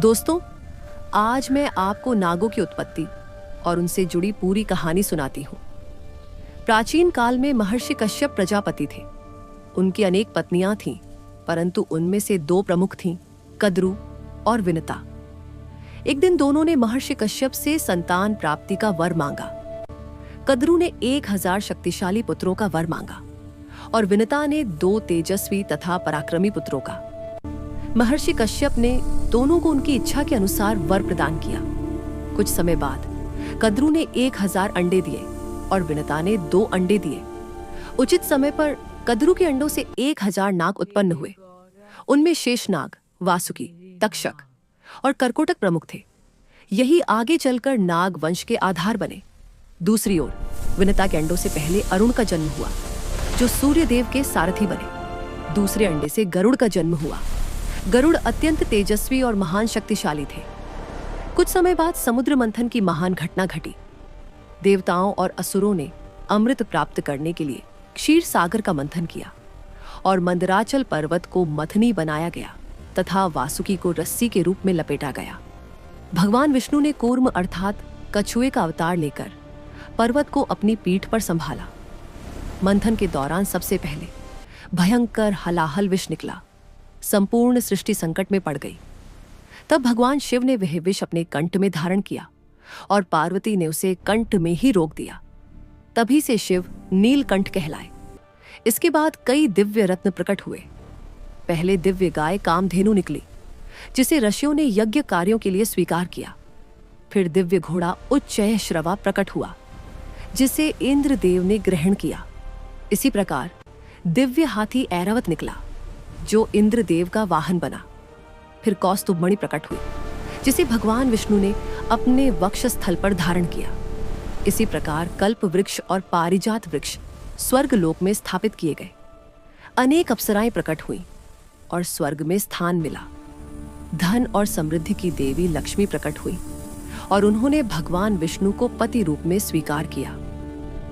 दोस्तों, आज मैं आपको नागों की उत्पत्ति और उनसे जुड़ी पूरी कहानी सुनाती हूँ। प्राचीन काल में महर्षि कश्यप प्रजापति थे। उनकी अनेक पत्नियां थीं, परंतु उनमें से दो प्रमुख थीं, कद्रु और विनता। एक दिन दोनों ने महर्षि कश्यप से संतान प्राप्ति का वर मांगा। कद्रु ने 1000 शक्तिशाली पुत्रों का वर मांगा और विनता ने 2 तेजस्वी तथा पराक्रमी पुत्रों का। महर्षि कश्यप ने दोनों को उनकी इच्छा के अनुसार वर प्रदान किया। कुछ समय बाद कद्रु ने 1000 अंडे दिए और विनता ने 2 अंडे दिए। उचित समय पर कद्रु के अंडों से 1000 नाग उत्पन्न हुए। उनमें शेषनाग, वासुकी, तक्षक और कर्कोटक प्रमुख थे। यही आगे चलकर नाग वंश के आधार बने। दूसरी ओर विनता के अंडों से पहले अरुण का जन्म हुआ, जो सूर्य देव के सारथी बने। दूसरे अंडे से गरुड़ का जन्म हुआ। गरुड़ अत्यंत तेजस्वी और महान शक्तिशाली थे। कुछ समय बाद समुद्र मंथन की महान घटना घटी। देवताओं और असुरों ने अमृत प्राप्त करने के लिए क्षीर सागर का मंथन किया और मंदराचल पर्वत को मथनी बनाया गया तथा वासुकी को रस्सी के रूप में लपेटा गया। भगवान विष्णु ने कूर्म अर्थात कछुए का अवतार लेकर पर्वत को अपनी पीठ पर संभाला। मंथन के दौरान सबसे पहले भयंकर हलाहल विष निकला। संपूर्ण सृष्टि संकट में पड़ गई। तब भगवान शिव ने वह विष अपने कंठ में धारण किया और पार्वती ने उसे कंठ में ही रोक दिया। तभी से शिव नीलकंठ कहलाए। इसके बाद कई दिव्य रत्न प्रकट हुए। पहले दिव्य गाय कामधेनु निकली, जिसे ऋषियों ने यज्ञ कार्यों के लिए स्वीकार किया। फिर दिव्य घोड़ा उच्चैःश्रवा प्रकट हुआ, जिसे इंद्रदेव ने ग्रहण किया। इसी प्रकार दिव्य हाथी ऐरावत निकला, जो इंद्रदेव का वाहन बना। फिर कौस्तुभमणि प्रकट हुई, जिसे भगवान विष्णु ने अपने वक्षस्थल पर धारण किया। इसी प्रकार कल्प वृक्ष और पारिजात वृक्ष स्वर्ग लोक में स्थापित किए गए। अनेक अप्सराएं प्रकट हुईं और स्वर्ग में स्थान मिला। धन और समृद्धि की देवी लक्ष्मी प्रकट हुई और उन्होंने भगवान विष्णु को पति रूप में स्वीकार किया।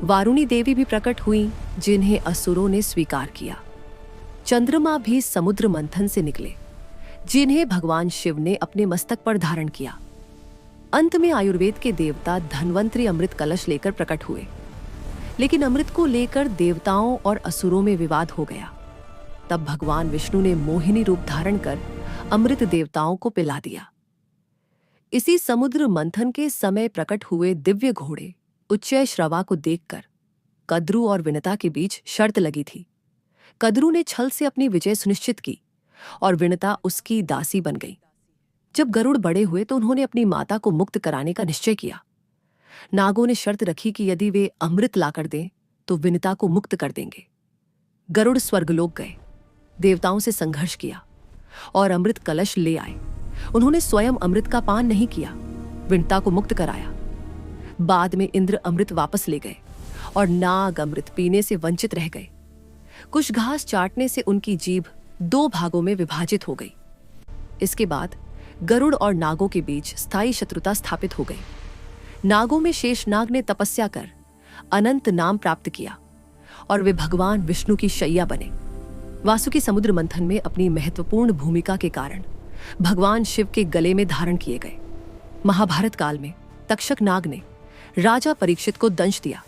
वारुणी देवी भी प्रकट हुई, जिन्हें असुरों ने स्वीकार किया। चंद्रमा भी समुद्र मंथन से निकले, जिन्हें भगवान शिव ने अपने मस्तक पर धारण किया। अंत में आयुर्वेद के देवता धन्वंतरी अमृत कलश लेकर प्रकट हुए, लेकिन अमृत को लेकर देवताओं और असुरों में विवाद हो गया। तब भगवान विष्णु ने मोहिनी रूप धारण कर अमृत देवताओं को पिला दिया। इसी समुद्र मंथन के समय प्रकट हुए दिव्य घोड़े उच्चैःश्रवा को देखकर कद्रु और विनता के बीच शर्त लगी थी। कद्रु ने छल से अपनी विजय सुनिश्चित की और विनता उसकी दासी बन गई। जब गरुड़ बड़े हुए तो उन्होंने अपनी माता को मुक्त कराने का निश्चय किया। नागों ने शर्त रखी कि यदि वे अमृत लाकर दें तो विनता को मुक्त कर देंगे। गरुड़ स्वर्गलोक गए, देवताओं से संघर्ष किया और अमृत कलश ले आए। उन्होंने स्वयं अमृत का पान नहीं किया, विनता को मुक्त कराया। बाद में इंद्र अमृत वापस ले गए और नाग अमृत पीने से वंचित रह गए। कुछ घास चाटने से उनकी जीभ 2 भागों में विभाजित हो गई। इसके बाद गरुड़ और नागों के बीच स्थायी शत्रुता स्थापित हो गई। नागों में शेषनाग ने तपस्या कर अनंत नाम प्राप्त किया और वे भगवान विष्णु की शैया बने। वासुकी समुद्र मंथन में अपनी महत्वपूर्ण भूमिका के कारण भगवान शिव के गले में धारण किए गए। महाभारत काल में तक्षक नाग ने राजा परीक्षित को दंश दिया।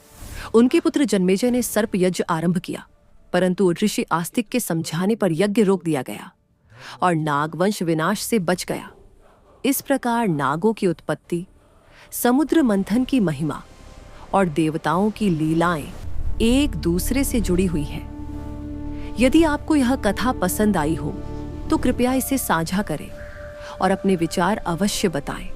उनके पुत्र जन्मेजय ने सर्प यज्ञ आरंभ किया, परंतु ऋषि आस्तिक के समझाने पर यज्ञ रोक दिया गया और नागवंश विनाश से बच गया। इस प्रकार नागों की उत्पत्ति, समुद्र मंथन की महिमा और देवताओं की लीलाएं एक दूसरे से जुड़ी हुई है। यदि आपको यह कथा पसंद आई हो तो कृपया इसे साझा करें और अपने विचार अवश्य बताएं।